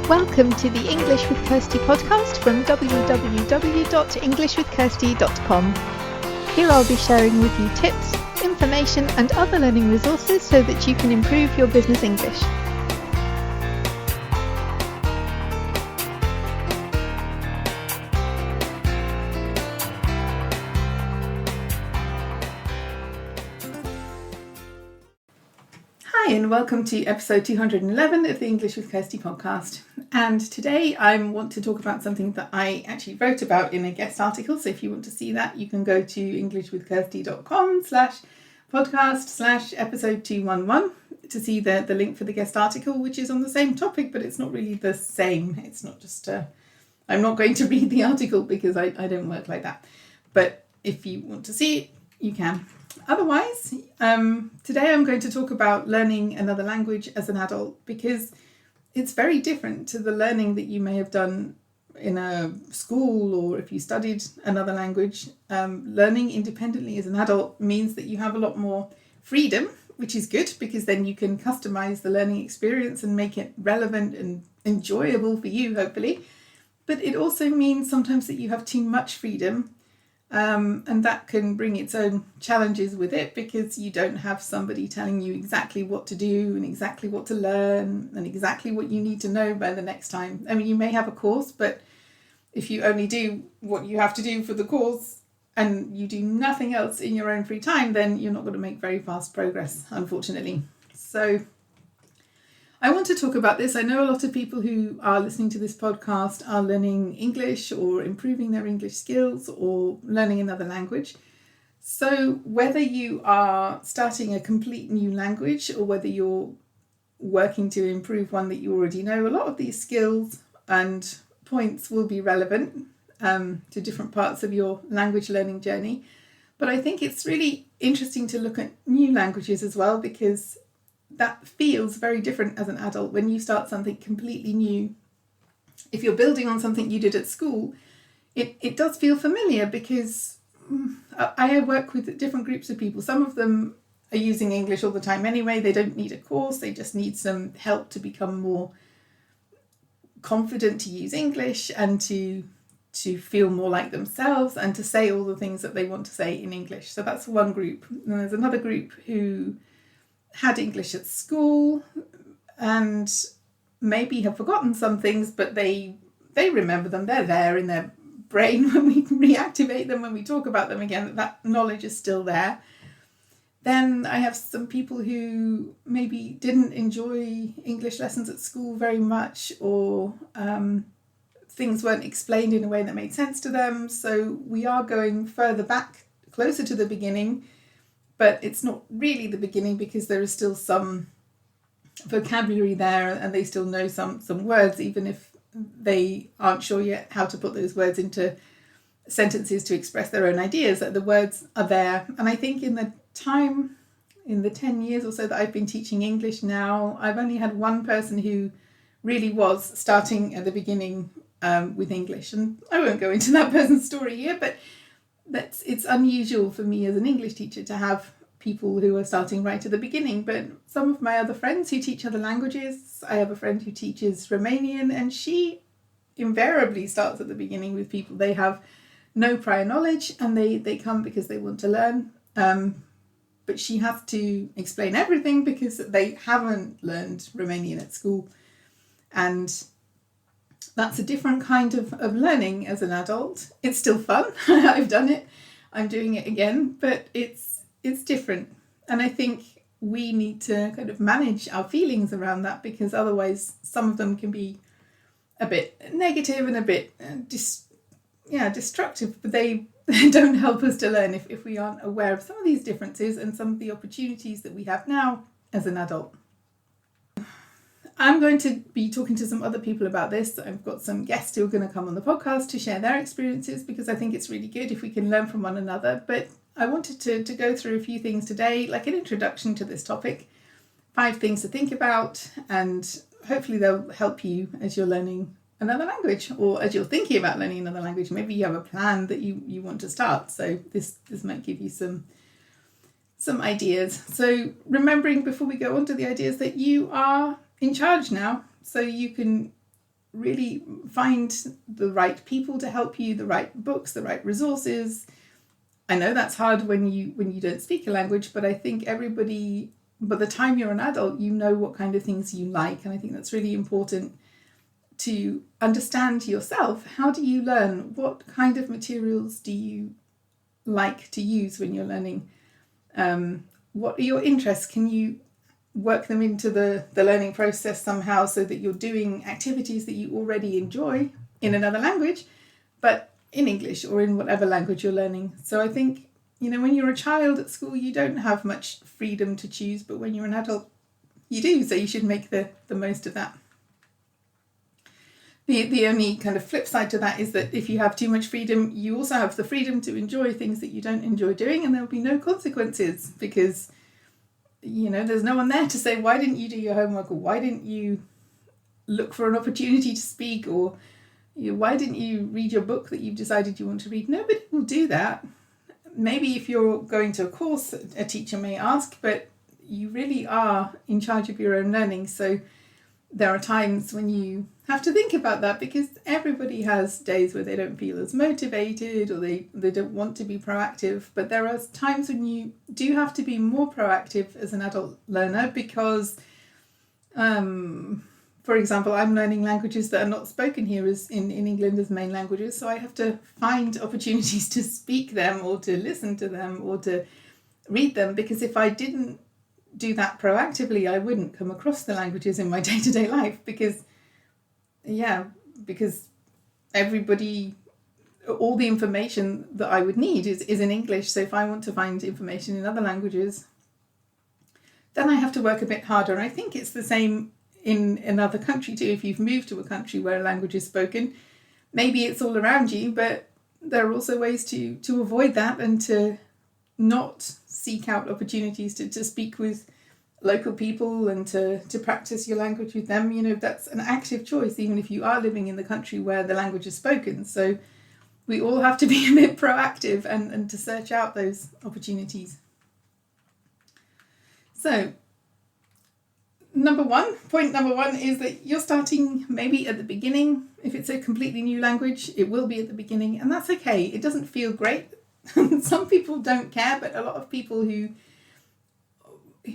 Welcome to the English with Kirsty podcast from www.englishwithkirsty.com. Here I'll be sharing with you tips, information and other learning resources so that you can improve your business English. Hi and welcome to episode 211 of the English with Kirsty podcast. And today I want to talk about something that I actually wrote about in a guest article. So if you want to see that, you can go to englishwithkirsty.com/podcast/episode 211 to see the link for the guest article, which is on the same topic, but it's not really the same. It's not just, I'm not going to read the article because I don't work like that. But if you want to see it, you can. Otherwise, today I'm going to talk about learning another language as an adult because it's very different to the learning that you may have done in a school or if you studied another language. Learning independently as an adult means that you have a lot more freedom, which is good because then you can customize the learning experience and make it relevant and enjoyable for you, hopefully. But it also means sometimes that you have too much freedom. And that can bring its own challenges with it because you don't have somebody telling you exactly what to do and exactly what to learn and exactly what you need to know by the next time. I mean, you may have a course, but if you only do what you have to do for the course and you do nothing else in your own free time, then you're not going to make very fast progress, unfortunately. So I want to talk about this. I know a lot of people who are listening to this podcast are learning English or improving their English skills or learning another language. So whether you are starting a complete new language or whether you're working to improve one that you already know, a lot of these skills and points will be relevant to different parts of your language learning journey. But I think it's really interesting to look at new languages as well because that feels very different as an adult when you start something completely new. If you're building on something you did at school, it does feel familiar because I work with different groups of people. Some of them are using English all the time anyway. They don't need a course. They just need some help to become more confident to use English and to feel more like themselves and to say all the things that they want to say in English. So that's one group. And there's another group who had English at school and maybe have forgotten some things, but they remember them. They're there in their brain when we reactivate them, when we talk about them again, that knowledge is still there. Then I have some people who maybe didn't enjoy English lessons at school very much or things weren't explained in a way that made sense to them. So we are going further back, closer to the beginning. But it's not really the beginning because there is still some vocabulary there and they still know some words, even if they aren't sure yet how to put those words into sentences to express their own ideas. The words are there. And I think in the 10 years or so that I've been teaching English now, I've only had one person who really was starting at the beginning with English. And I won't go into that person's story here, but it's unusual for me as an English teacher to have people who are starting right at the beginning. But some of my other friends who teach other languages, I have a friend who teaches Romanian and she invariably starts at the beginning with people. They have no prior knowledge and they come because they want to learn. But she has to explain everything because they haven't learned Romanian at school. And that's a different kind of learning as an adult. It's still fun. I've done it. I'm doing it again, but it's different. And I think we need to kind of manage our feelings around that because otherwise some of them can be a bit negative and a bit destructive, but they don't help us to learn if we aren't aware of some of these differences and some of the opportunities that we have now as an adult. I'm going to be talking to some other people about this. I've got some guests who are going to come on the podcast to share their experiences because I think it's really good if we can learn from one another. But I wanted to go through a few things today, like an introduction to this topic, 5 things to think about, and hopefully they'll help you as you're learning another language or as you're thinking about learning another language. Maybe you have a plan that you want to start. So this might give you some ideas. So remembering before we go on to the ideas that you are in charge now, so you can really find the right people to help you, the right books, the right resources. I know that's hard when you don't speak a language, but I think everybody, by the time you're an adult, you know what kind of things you like. And I think that's really important to understand yourself. How do you learn? What kind of materials do you like to use when you're learning? What are your interests? Can you work them into the learning process somehow so that you're doing activities that you already enjoy in another language, but in English or in whatever language you're learning? So I think, when you're a child at school, you don't have much freedom to choose, but when you're an adult, you do. So you should make the most of that. The only kind of flip side to that is that if you have too much freedom, you also have the freedom to enjoy things that you don't enjoy doing, and there'll be no consequences because, there's no one there to say, why didn't you do your homework, or why didn't you look for an opportunity to speak, or why didn't you read your book that you've decided you want to read? Nobody will do that. Maybe if you're going to a course, a teacher may ask, but you really are in charge of your own learning. So there are times when you have to think about that, because everybody has days where they don't feel as motivated, or they don't want to be proactive. But there are times when you do have to be more proactive as an adult learner because, for example, I'm learning languages that are not spoken here as in England as main languages. So I have to find opportunities to speak them, or to listen to them, or to read them, because if I didn't do that proactively, I wouldn't come across the languages in my day-to-day life, because everybody, all the information that I would need is in English. So if I want to find information in other languages, then I have to work a bit harder. And I think it's the same in another country too. If you've moved to a country where a language is spoken, maybe it's all around you, but there are also ways to avoid that and to not seek out opportunities to speak with local people and to practice your language with them. That's an active choice, even if you are living in the country where the language is spoken. So we all have to be a bit proactive and to search out those opportunities. So point number one is that you're starting maybe at the beginning. If it's a completely new language, it will be at the beginning, and that's okay. It doesn't feel great. Some people don't care, but a lot of people who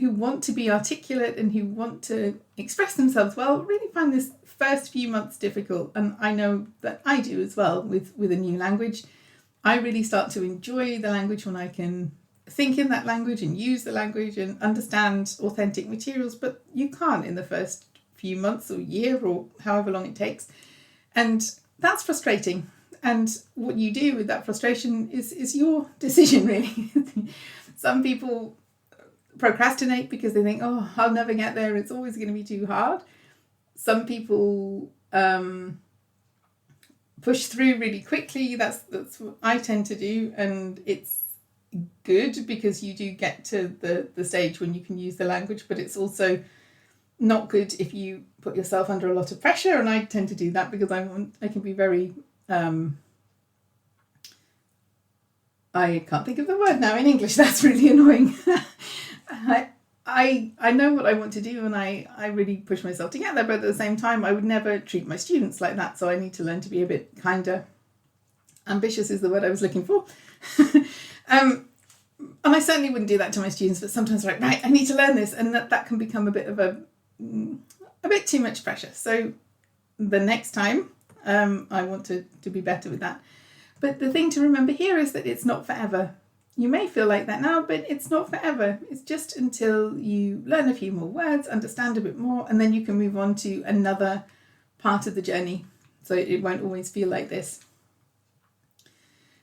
want to be articulate and who want to express themselves well really find this first few months difficult. And I know that I do as well with a new language. I really start to enjoy the language when I can think in that language and use the language and understand authentic materials, but you can't in the first few months or year or however long it takes. And that's frustrating. And what you do with that frustration is your decision, really. Some people procrastinate because they think, oh, I'll never get there, it's always going to be too hard. Some people push through really quickly. That's what I tend to do, and it's good because you do get to the stage when you can use the language, but it's also not good if you put yourself under a lot of pressure. And I tend to do that because I can be very I can't think of the word now in English. That's really annoying. I know what I want to do, and I really push myself to get there, but at the same time I would never treat my students like that. So I need to learn to be a bit kinder. Ambitious is the word I was looking for. And I certainly wouldn't do that to my students, but sometimes I'm like, right, I need to learn this, and that can become a bit of a bit too much pressure. So the next time I want to be better with that. But the thing to remember here is that it's not forever. You may feel like that now, but it's not forever. It's just until you learn a few more words, understand a bit more, and then you can move on to another part of the journey. So it won't always feel like this.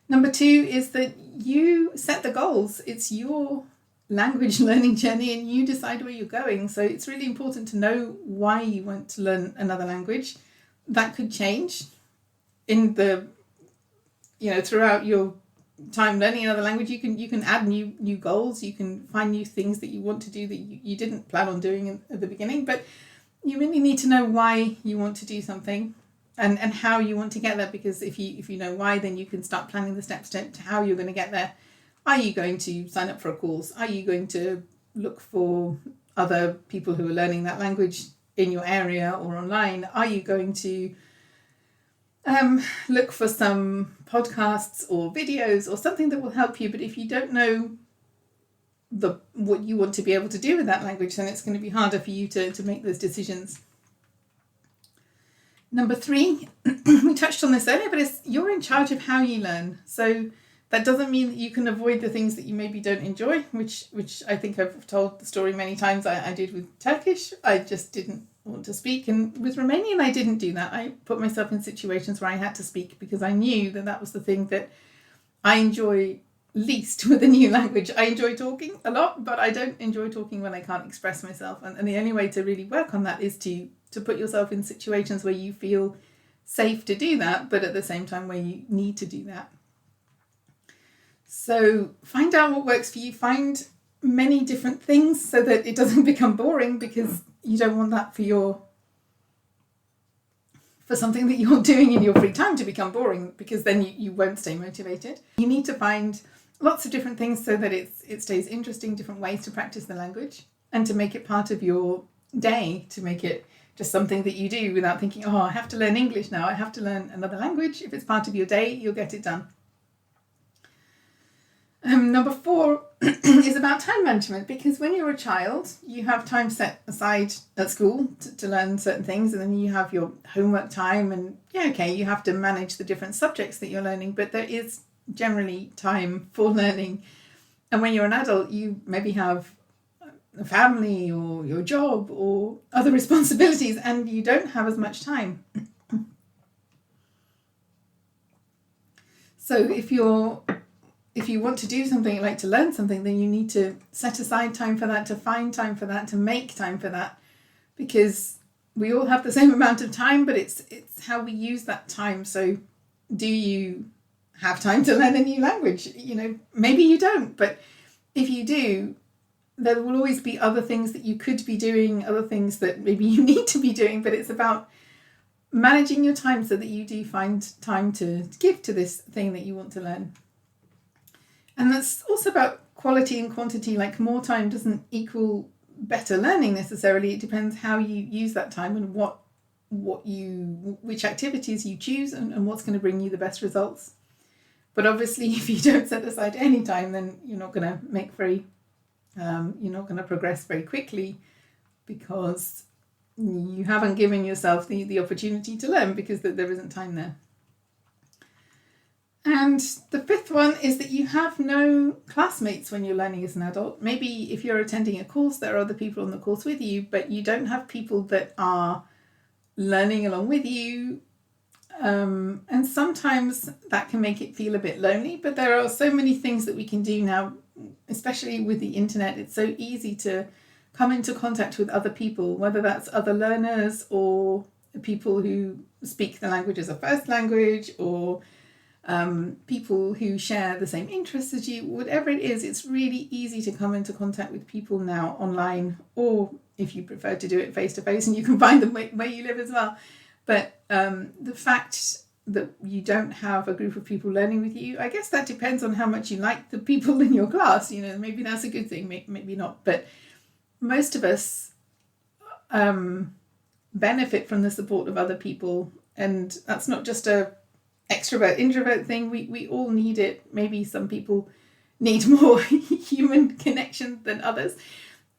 Number 2 is that you set the goals. It's your language learning journey and you decide where you're going. So it's really important to know why you want to learn another language. That could change in throughout your time learning another language. You can add new goals. You can find new things that you want to do that you didn't plan on doing at the beginning. But you really need to know why you want to do something and how you want to get there. Because if you know why, then you can start planning the steps to how you're going to get there. Are you going to sign up for a course? Are you going to look for other people who are learning that language in your area or online? Are you going to look for some podcasts or videos or something that will help you. But if you don't know what you want to be able to do with that language, then it's going to be harder for you to make those decisions. Number 3, we touched on this earlier, but you're in charge of how you learn. So that doesn't mean that you can avoid the things that you maybe don't enjoy, which I think I've told the story many times. I did with Turkish. I just didn't want to speak. And with Romanian, I didn't do that. I put myself in situations where I had to speak because I knew that was the thing that I enjoy least with a new language. I enjoy talking a lot, but I don't enjoy talking when I can't express myself. And the only way to really work on that is to put yourself in situations where you feel safe to do that, but at the same time where you need to do that. So find out what works for you. Find many different things so that it doesn't become boring, because you don't want that for something that you're doing in your free time to become boring, because then you won't stay motivated. You need to find lots of different things so that it stays interesting, different ways to practice the language and to make it part of your day, to make it just something that you do without thinking, oh, I have to learn English now, I have to learn another language. If it's part of your day, you'll get it done. Number 4 is about time management, because when you're a child, you have time set aside at school to learn certain things, and then you have your homework time, and you have to manage the different subjects that you're learning, but there is generally time for learning. And when you're an adult, you maybe have a family or your job or other responsibilities, and you don't have as much time. So if you want to do something, like to learn something, then you need to set aside time for that, to find time for that, to make time for that, because we all have the same amount of time, but it's how we use that time. So do you have time to learn a new language? Maybe you don't, but if you do, there will always be other things that you could be doing, other things that maybe you need to be doing, but it's about managing your time so that you do find time to give to this thing that you want to learn. And that's also about quality and quantity. Like, more time doesn't equal better learning necessarily. It depends how you use that time and which activities you choose and what's going to bring you the best results. But obviously, if you don't set aside any time, then you're not going to you're not going to progress very quickly, because you haven't given yourself the opportunity to learn, because there isn't time there. And the 5th one is that you have no classmates when you're learning as an adult. Maybe if you're attending a course, there are other people on the course with you, but you don't have people that are learning along with you. And sometimes that can make it feel a bit lonely, but there are so many things that we can do now, especially with the internet. It's so easy to come into contact with other people, whether that's other learners or people who speak the language as a first language, or people who share the same interests as you. Whatever it is, it's really easy to come into contact with people now online, or if you prefer to do it face to face, and you can find them where you live as well. But the fact that you don't have a group of people learning with you, I guess that depends on how much you like the people in your class. Maybe that's a good thing, maybe not. But most of us benefit from the support of other people, and that's not just a extrovert introvert thing. We all need it. Maybe some people need more human connection than others,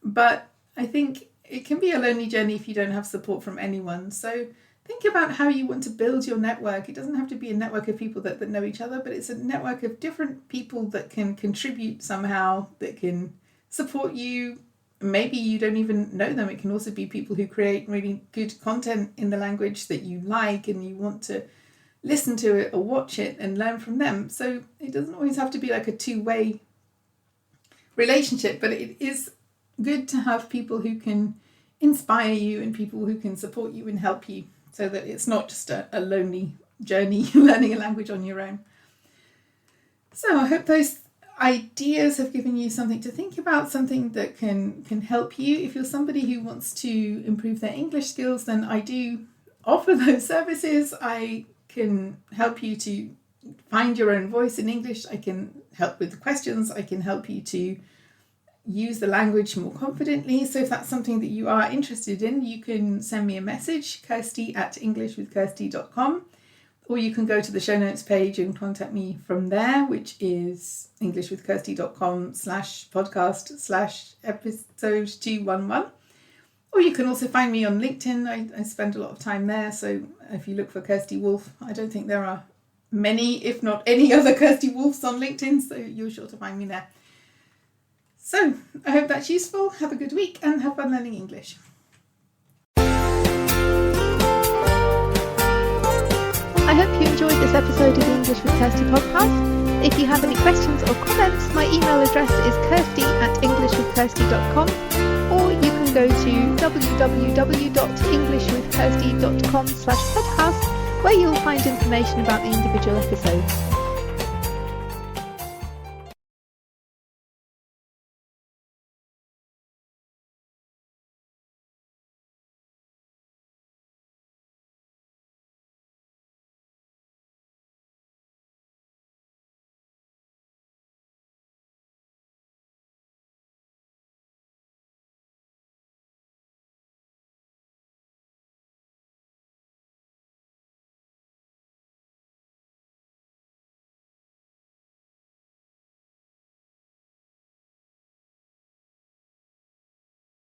but I think it can be a lonely journey if you don't have support from anyone. So think about how you want to build your network. It doesn't have to be a network of people that know each other, but it's a network of different people that can contribute somehow, that can support you. Maybe you don't even know them. It can also be people who create really good content in the language that you like, and you want to listen to it or watch it and learn from them. So it doesn't always have to be like a two-way relationship, but it is good to have people who can inspire you and people who can support you and help you, so that it's not just a lonely journey learning a language on your own. So I hope those ideas have given you something to think about, something that can help you. If you're somebody who wants to improve their English skills, then I do offer those services. I can help you to find your own voice in English. I can help with the questions. I can help you to use the language more confidently. So if that's something that you are interested in, you can send me a message, Kirsty@englishwithkirsty.com, or you can go to the show notes page and contact me from there, which is englishwithkirsty.com/podcast/episode 211. Or you can also find me on LinkedIn. I spend a lot of time there. So if you look for Kirsty Wolf, I don't think there are many, if not any other Kirsty Wolves on LinkedIn. So you're sure to find me there. So I hope that's useful. Have a good week and have fun learning English. I hope you enjoyed this episode of the English with Kirsty podcast. If you have any questions or comments, my email address is kirsty@englishwithkirsty.com, or you can go to www.englishwithkirsty.com/podcast, where you'll find information about the individual episodes.